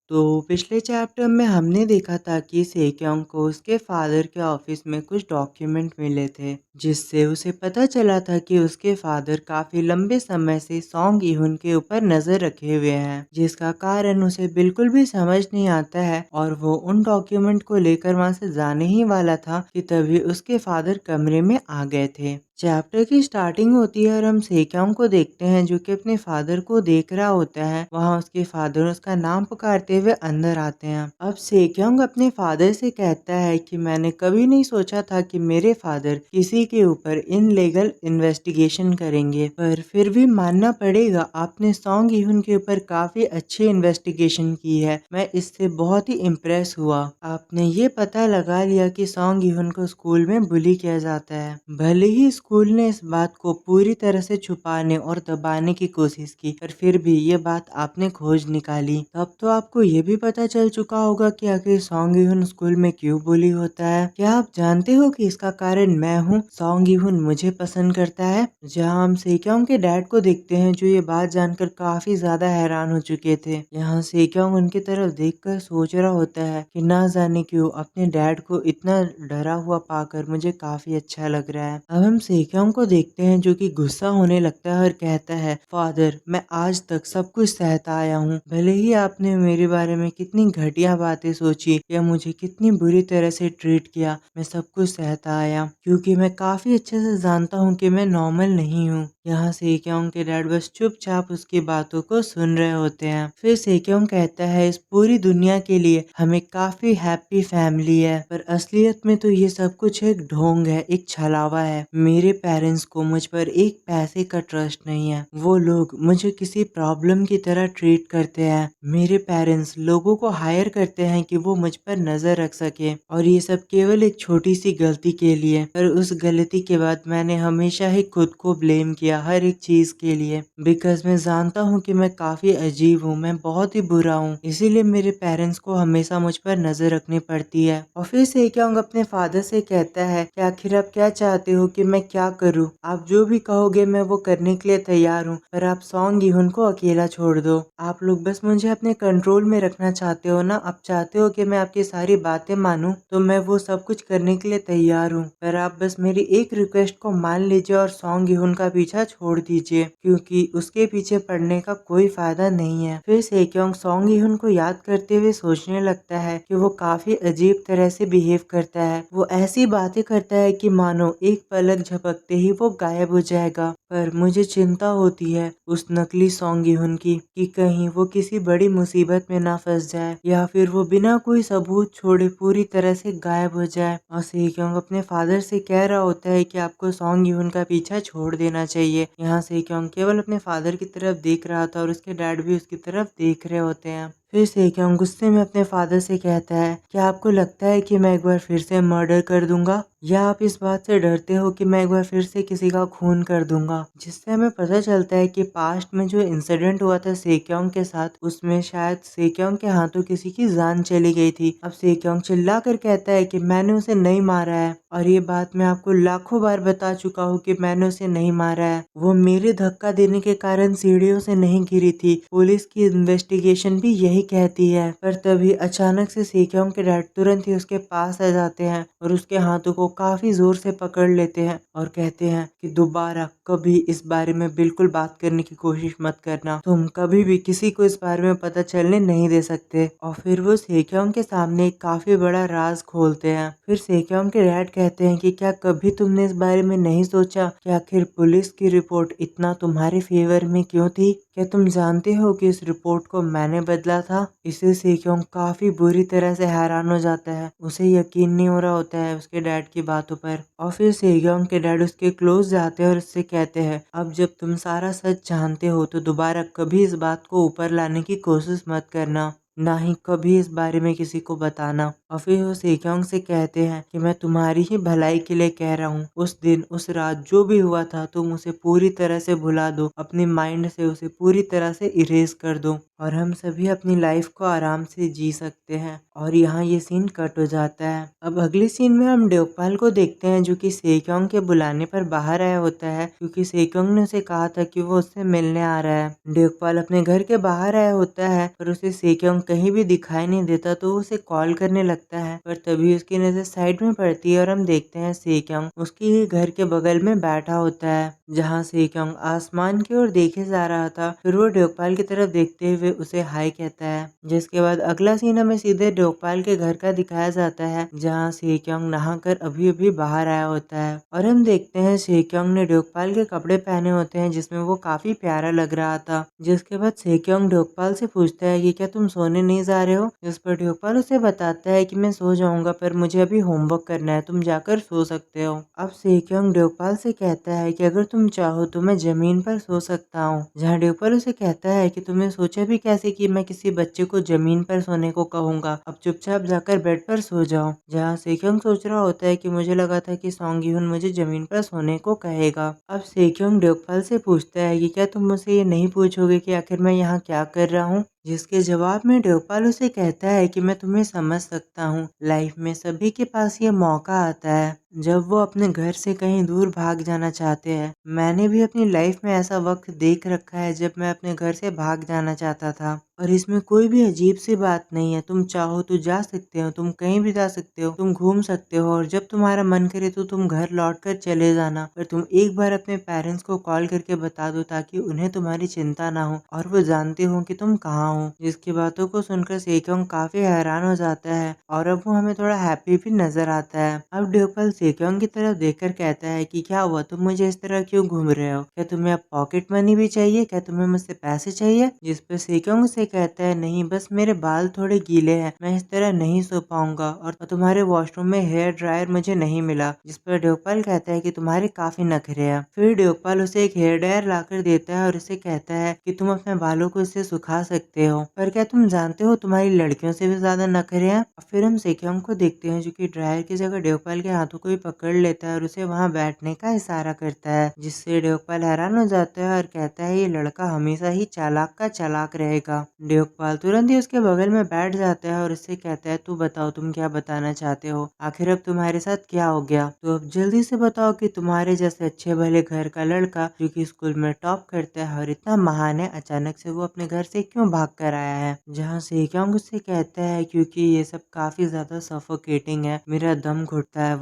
तो पिछले चैप्टर में हमने देखा था कि सेक्योंग को उसके फादर के ऑफिस में कुछ डॉक्यूमेंट मिले थे, जिससे उसे पता चला था कि उसके फादर काफी लंबे समय से सॉन्ग इहुन के ऊपर नजर रखे हुए हैं, जिसका कारण उसे बिल्कुल भी समझ नहीं आता है। और वो उन डॉक्यूमेंट को लेकर वहां से जाने ही वाला था कि तभी उसके फादर कमरे में आ गए थे। चैप्टर की स्टार्टिंग होती है और हम सेक्योंग को देखते हैं जो कि अपने फादर को देख रहा होता है। वहाँ उसके फादर उसका नाम पुकारते हुए अंदर आते हैं। अब सेक्योंग अपने फादर से कहता है कि मैंने कभी नहीं सोचा था कि मेरे फादर किसी के ऊपर इनलीगल इन्वेस्टिगेशन करेंगे, पर फिर भी मानना पड़ेगा आपने सॉन्ग इहुन के ऊपर काफी अच्छी इन्वेस्टिगेशन की है। मैं इससे बहुत ही इम्प्रेस हुआ। आपने ये पता लगा लिया कि सॉन्ग इहुन को स्कूल में बुली किया जाता है। भले ही स्कूल ने इस बात को पूरी तरह से छुपाने और दबाने की कोशिश की, पर फिर भी ये बात आपने खोज निकाली। तब तो आपको ये भी पता चल चुका होगा कि आखिर सॉन्ग इहुन स्कूल में क्यों बुली होता है। क्या आप जानते हो कि इसका कारण मैं हूँ? सॉन्ग इहुन मुझे पसंद करता है। जहाँ हम सेक्योंग के डैड को देखते हैं जो ये बात जानकर काफी ज्यादा हैरान हो चुके थे। यहाँ सेक्योंग उनकी तरफ देखकर सोच रहा होता है कि ना जाने क्यों अपने डैड को इतना डरा हुआ पाकर मुझे काफी अच्छा लग रहा है। अब हम सेक्योंग को देखते हैं जो कि गुस्सा होने लगता है और कहता है, फादर मैं आज तक सब कुछ सहता आया हूँ। भले ही आपने मेरे बारे में कितनी घटिया बातें सोची या मुझे कितनी बुरी तरह से ट्रीट किया, मैं सब कुछ सहता आया क्योंकि मैं काफी अच्छे से जानता हूँ कि मैं नॉर्मल नहीं हूँ। यहाँ सेक्योंग के डैड बस चुपचाप उसकी बातों को सुन रहे होते हैं। फिर सेक्योंग कहता है, इस पूरी दुनिया के लिए हमें काफी हैप्पी फैमिली है, पर असलियत में तो ये सब कुछ एक ढोंग है, एक छलावा है। मेरे पेरेंट्स को मुझ पर एक पैसे का ट्रस्ट नहीं है। वो लोग मुझे किसी प्रॉब्लम की तरह ट्रीट करते हैं। मेरे पेरेंट्स लोगों को हायर करते हैं कि वो मुझ पर नजर रख सके, और ये सब केवल एक छोटी सी गलती के लिए। पर उस गलती के बाद मैंने हमेशा ही खुद को ब्लेम किया हर एक चीज के लिए, बिकॉज मैं जानता हूँ कि मैं काफी अजीब हूँ, मैं बहुत ही बुरा हूँ, इसीलिए मेरे पेरेंट्स को हमेशा मुझ पर नजर रखनी पड़ती है। और फिर सेक्योंग अपने फादर से कहता है कि आखिर आप क्या चाहते हो कि मैं क्या करूं? आप जो भी कहोगे मैं वो करने के लिए तैयार हूं, पर आप सॉन्ग इहुन को अकेला छोड़ दो। आप लोग बस मुझे अपने कंट्रोल में रखना चाहते हो ना? आप चाहते हो कि मैं आपकी सारी बातें मानूं, तो मैं वो सब कुछ करने के लिए तैयार हूं, पर आप बस मेरी एक रिक्वेस्ट को मान लीजिए और सॉन्ग इहुन का पीछा छोड़ दीजिए, क्योंकि उसके पीछे पड़ने का कोई फायदा नहीं है। फिर सेक्योंग सॉन्ग इहुन को याद करते हुए सोचने लगता है कि वो काफी अजीब तरह से बिहेव करता है। वो ऐसी बातें करता है कि मानो एक पलक झपकते ही वो गायब हो जाएगा। पर मुझे चिंता होती है उस नकली सॉन्ग इहुन की, कि कहीं वो किसी बड़ी मुसीबत में ना फंस जाए, या फिर वो बिना कोई सबूत छोड़े पूरी तरह से गायब हो जाए। और सेक्योंग अपने फादर से कह रहा होता है कि आपको सॉन्ग इहुन का पीछा छोड़ देना चाहिए। यहाँ सेक्योंग केवल अपने फादर की तरफ देख रहा था और उसके डैड भी उसकी तरफ देख रहे होते हैं। फिर सेक्योंग गुस्से में अपने फादर से कहता है, क्या आपको लगता है कि मैं एक बार फिर से मर्डर कर दूंगा, या आप इस बात से डरते हो कि मैं एक बार फिर से किसी का खून कर दूंगा? जिससे हमें पता चलता है कि पास्ट में जो इंसिडेंट हुआ था सेक्योंग के साथ, उसमें शायद सेक्योंग के हाथों किसी की जान चली गई थी। अब सेक्योंग चिल्ला कर कहता है कि मैंने उसे नहीं मारा है, और ये बात मैं आपको लाखों बार बता चुका हूँ कि मैंने उसे नहीं मारा है। वो मेरे धक्का देने के कारण सीढ़ियों से नहीं गिरी थी। पुलिस की इन्वेस्टिगेशन भी यही कहती है। पर तभी अचानक से सेक्योंग के डैड तुरंत ही उसके पास आ जाते हैं और उसके हाथों को काफी जोर से पकड़ लेते हैं और कहते हैं कि दोबारा कभी इस बारे में बिल्कुल बात करने की कोशिश मत करना। तुम कभी भी किसी को इस बारे में पता चलने नहीं दे सकते। और फिर वो सेक्योंग के सामने एक काफी बड़ा राज खोलते हैं। फिर सेक्योंग के डैड कहते हैं कि क्या कभी तुमने इस बारे में नहीं सोचा कि आखिर पुलिस की रिपोर्ट इतना तुम्हारे फेवर में क्यों थी? क्या तुम जानते हो कि इस रिपोर्ट को मैंने बदला था? इसे सेक्योंग काफी बुरी तरह से हैरान हो जाता है। उसे यकीन नहीं हो रहा होता है उसके डैड की बातों पर। और फिर सेक्योंग के डैड उसके क्लोज जाते हैं और उससे कहते हैं, अब जब तुम सारा सच जानते हो तो दोबारा कभी इस बात को ऊपर लाने की कोशिश मत करना, ना ही कभी इस बारे में किसी को बताना। और फिर वो सेक्योंग से कहते हैं कि मैं तुम्हारी ही भलाई के लिए कह रहा हूँ। उस दिन उस रात जो भी हुआ था तुम उसे पूरी तरह से भुला दो, अपनी माइंड से उसे पूरी तरह से इरेज कर दो और हम सभी अपनी लाइफ को आराम से जी सकते हैं। और यहाँ ये सीन कट हो जाता है। अब अगले सीन में हम ड्योकपाल को देखते हैं जो कि सेक्योंग के बुलाने पर बाहर आया होता है, क्योंकि सेक्योंग ने उसे कहा था कि वो उससे मिलने आ रहा है। ड्योकपाल अपने घर के बाहर आया होता है पर उसे सेक्योंग कहीं भी दिखाई नहीं देता, तो वो उसे कॉल करने लगता है। पर तभी उसकी नजर साइड में पड़ती है और हम देखते हैं सेक्योंग उसके ही घर के बगल में बैठा होता है, जहाँ सेक्योंग आसमान की ओर देखे जा रहा था। फिर वो ड्योकपाल की तरफ देखते हुए उसे हाय कहता है। जिसके बाद अगला सीन हमें सीधे ड्योकपाल के घर का दिखाया जाता है, जहाँ सेक्योंग नहाकर अभी अभी बाहर आया होता है और हम देखते हैं सेक्योंग ने ड्योकपाल के कपड़े पहने होते हैं, जिसमें वो काफी प्यारा लग रहा था। जिसके बाद सेक्योंग ड्योकपाल से पूछता है कि क्या तुम सोने नहीं जा रहे हो। जिस पर ड्योकपाल उसे बताता है कि मैं सो जाऊंगा पर मुझे अभी होमवर्क करना है, तुम जाकर सो सकते हो। अब सेक्योंग ड्योकपाल से कहता है कि अगर तुम चाहो तो मैं जमीन पर सो सकता हूँ। जहाँ ड्योकपाल उसे कहता है कि तुमने सोचा भी कैसे कि मैं किसी बच्चे को जमीन पर सोने को कहूंगा, अब चुपचाप जाकर बेड पर सो जाओ। जहाँ सेक्योंग सोच रहा होता है कि मुझे लगा था कि सॉन्ग यून मुझे जमीन पर सोने को कहेगा। अब सेक्योंग ड्योकपाल से पूछता है कि क्या तुम मुझसे ये नहीं पूछोगे कि आखिर मैं यहाँ क्या कर रहा हूँ। जिसके जवाब में ड्योकपाल उसे कहता है कि मैं तुम्हें समझ सकता हूँ, लाइफ में सभी के पास ये मौका आता है जब वो अपने घर से कहीं दूर भाग जाना चाहते हैं। मैंने भी अपनी लाइफ में ऐसा वक्त देख रखा है जब मैं अपने घर से भाग जाना चाहता था, और इसमें कोई भी अजीब सी बात नहीं है। तुम चाहो तो जा सकते हो, तुम कहीं भी जा सकते हो, तुम घूम सकते हो और जब तुम्हारा मन करे तो तुम घर लौट कर चले जाना। पर तुम एक बार अपने पेरेंट्स को कॉल करके बता दो ताकि उन्हें तुम्हारी चिंता ना हो और वो जानते हो कि तुम कहाँ हो। जिसकी बातों को सुनकर सेक्योंग काफी हैरान हो जाता है और अब वो हमें थोड़ा हैप्पी भी नजर आता है। अब ड्योकपाल सेक्योंग की तरफ देखकर कहता है कि क्या हुआ, तुम मुझे इस तरह क्यों घूम रहे हो, क्या तुम्हें अब पॉकेट मनी भी चाहिए, क्या तुम्हें मुझसे पैसे चाहिए। जिस पर सेक्योंग से कहता है नहीं, बस मेरे बाल थोड़े गीले हैं, मैं इस तरह नहीं सो पाऊंगा और तुम्हारे वॉशरूम में हेयर ड्रायर मुझे नहीं मिला। जिस पर ड्योकपाल कहता है कि तुम्हारे काफी नखरे हैं। फिर ड्योकपाल उसे एक हेयर ड्रायर लाकर देता है और उसे कहता है कि तुम अपने बालों को इससे सुखा सकते हो, पर क्या तुम जानते हो तुम्हारी लड़कियों से भी ज्यादा नखरे हैं। फिर हम सेक्योंग को देखते हैं जो कि ड्रायर की जगह ड्योकपाल के हाथों को ही पकड़ लेता है और उसे वहाँ बैठने का इशारा करता है, जिससे ड्योकपाल हैरान हो जाता है और कहता है ये लड़का हमेशा ही चालाक का चालाक रहेगा। ड्योकपाल तुरंत ही उसके बगल में बैठ जाता है और उससे कहता है तू बताओ तुम क्या बताना चाहते हो, आखिर अब तुम्हारे साथ क्या हो गया। तो अब जल्दी से बताओ कि तुम्हारे जैसे अच्छे भले घर का लड़का जो कि स्कूल में टॉप करता है और इतना महान है, अचानक से वो अपने घर से क्यों भाग कर आया है। जहाँ सेक्योंग उससे कहता है क्योंकि ये सब काफी ज्यादा सफोकेटिंग है, मेरा दम घुटता है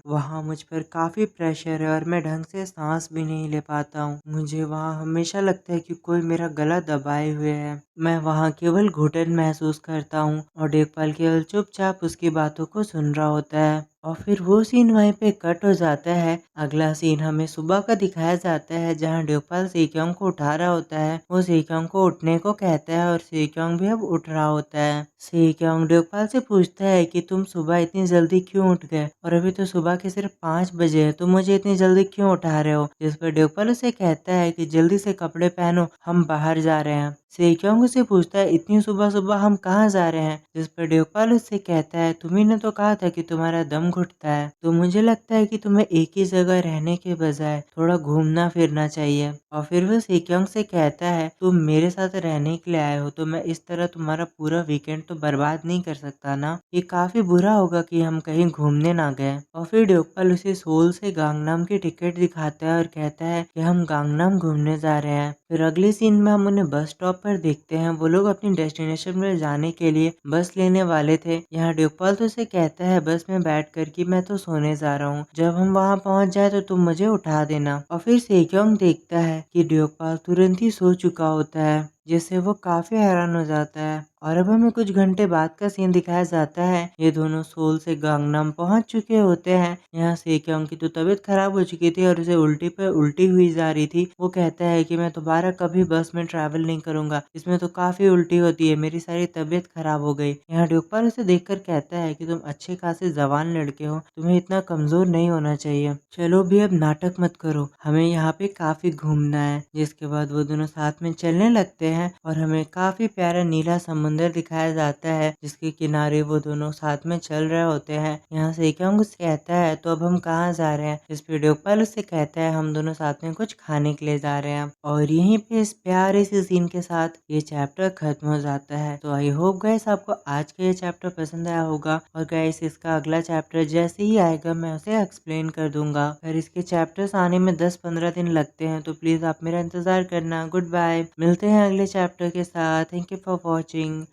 वहाँ मुझ पर काफी प्रेशर है और मैं ढंग से सांस भी नहीं ले पाता हूँ। मुझे वहाँ हमेशा लगता है कि कोई मेरा गला दबाए हुए है, मैं वहाँ केवल घुटन महसूस करता हूँ। और ड्योकपाल केवल चुपचाप उसकी बातों को सुन रहा होता है और फिर वो सीन वहीं पे कट हो जाता है। अगला सीन हमें सुबह का दिखाया जाता है, जहाँ ड्योकपाल सेक्योंग को उठा रहा होता है। वो सेक्योंग को उठने को कहता है और सेक्योंग भी अब उठ रहा होता है। सेक्योंग ड्योकपाल से पूछता है कि तुम सुबह इतनी जल्दी क्यों उठ गए, और अभी तो सुबह के सिर्फ 5 बजे है, तुम मुझे इतनी जल्दी क्यों उठा रहे हो। जिस पर ड्योकपाल उसे कहता है कि जल्दी से कपड़े पहनो, हम बाहर जा रहे हैं। सेक्योंग उससे पूछता है इतनी सुबह सुबह हम कहाँ जा रहे हैं। जिस पर ड्योकपाल उससे कहता है तुम्ही ने तो कहा था कि तुम्हारा दम घुटता है, तो मुझे लगता है कि तुम्हें एक ही जगह रहने के बजाय थोड़ा घूमना फिरना चाहिए। और फिर वो सेक्योंग से कहता है तुम मेरे साथ रहने के लिए आए हो तो मैं इस तरह तुम्हारा पूरा वीकेंड तो बर्बाद नहीं कर सकता ना, ये काफी बुरा होगा कि हम कहीं घूमने ना गए। और फिर ड्योकपाल उसे सोल से गांगनाम की टिकट दिखाता है और कहता है कि हम गांगनाम घूमने जा रहे हैं। फिर अगले सीन में हम उन्हें बस स्टॉप पर देखते हैं। वो लोग अपनी डेस्टिनेशन में जाने के लिए बस लेने वाले थे। यहाँ ड्योकपाल तो उसे कहता है बस में बैठकर कि मैं तो सोने जा रहा हूँ, जब हम वहाँ पहुँच जाए तो तुम मुझे उठा देना। और फिर सेक्योंग देखता है कि ड्योकपाल तुरंत ही सो चुका होता है, जिससे वो काफी हैरान हो जाता है। और अब हमें कुछ घंटे बाद का सीन दिखाया जाता है। ये दोनों सोल से गांगनाम पहुंच चुके होते हैं। यहाँ सेक्योंग की तो तबीयत खराब हो चुकी थी और उसे उल्टी पे उल्टी हुई जा रही थी। वो कहता है कि मैं दोबारा कभी बस में ट्रैवल नहीं करूंगा, इसमें तो काफी उल्टी होती है, मेरी सारी तबीयत खराब हो गई। यहाँ ड्योकपाल उसे देखकर कहता है कि तुम अच्छे खासे जवान लड़के हो, तुम्हें इतना कमजोर नहीं होना चाहिए। चलो भी अब नाटक मत करो, हमें यहाँ पे काफी घूमना है। जिसके बाद वो दोनों साथ में चलने लगते हैं और हमें काफी प्यारा नीला समुंदर दिखाया जाता है जिसके किनारे वो दोनों साथ में चल रहे होते हैं। यहाँ सेक्योंग उससे कहता है तो अब हम कहाँ जा रहे हैं। इस वीडियो पर उससे कहता है हम दोनों साथ में कुछ खाने के लिए जा रहे हैं और यहीं पे इस प्यारे से सीन के साथ ये चैप्टर खत्म हो जाता है। तो आई होप गाइस आपको आज का ये चैप्टर पसंद आया होगा और गाइस इसका अगला चैप्टर जैसे ही आएगा मैं उसे एक्सप्लेन कर दूंगा। अगर इसके चैप्टर्स आने में 10-15 दिन लगते हैं तो प्लीज आप मेरा इंतजार करना। गुड बाय, मिलते हैं अगले चैप्टर के साथ। Thank you for watching.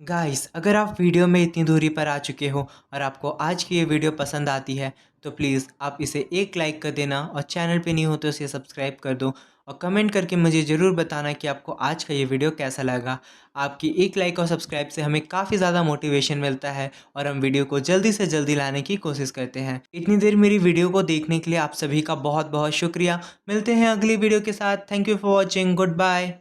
Guys अगर आप वीडियो में इतनी दूरी पर आ चुके हो और आपको आज की ये वीडियो पसंद आती है तो प्लीज़ आप इसे एक लाइक कर देना और चैनल पे नहीं हो तो इसे सब्सक्राइब कर दो और कमेंट करके मुझे ज़रूर बताना कि आपको आज का ये वीडियो कैसा लगा। आपकी एक लाइक और सब्सक्राइब से हमें काफ़ी ज़्यादा मोटिवेशन मिलता है और हम वीडियो को जल्दी से जल्दी लाने की कोशिश करते हैं। इतनी देर मेरी वीडियो को देखने के लिए आप सभी का बहुत बहुत शुक्रिया। मिलते हैं अगली वीडियो के साथ। Thank you for watching. Good bye.